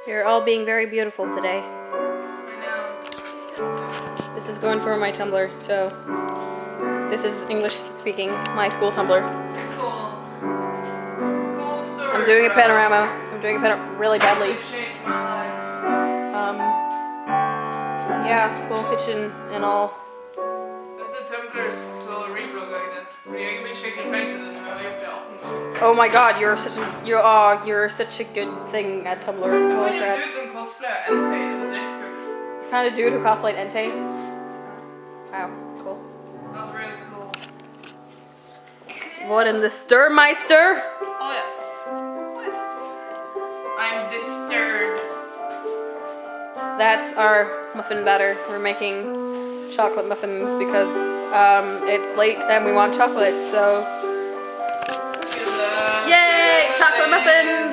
You're all being very beautiful today. I know. This is going for my Tumblr, so this is English speaking, my school Tumblr. Cool. Cool story. I'm doing a panorama. I'm doing a panorama really badly. It changed my life. Yeah, school kitchen and all. Bästa Tumblrs så rebloggar jag det. Jag blir säkert främst när jag gjort det. Oh my god, you're such a good thing at Tumblr. Holy Jag crap. fann en dude som cosplayade Entei, det var jättekul. You found a dude who cosplayed Entei? Wow, cool. That was really cool. What in the Sturmeister? Oh yes. Oh yes. I'm disturbed. That's our muffin batter. We're making chocolate muffins because it's late and we want chocolate, so... Yay! Chocolate muffins!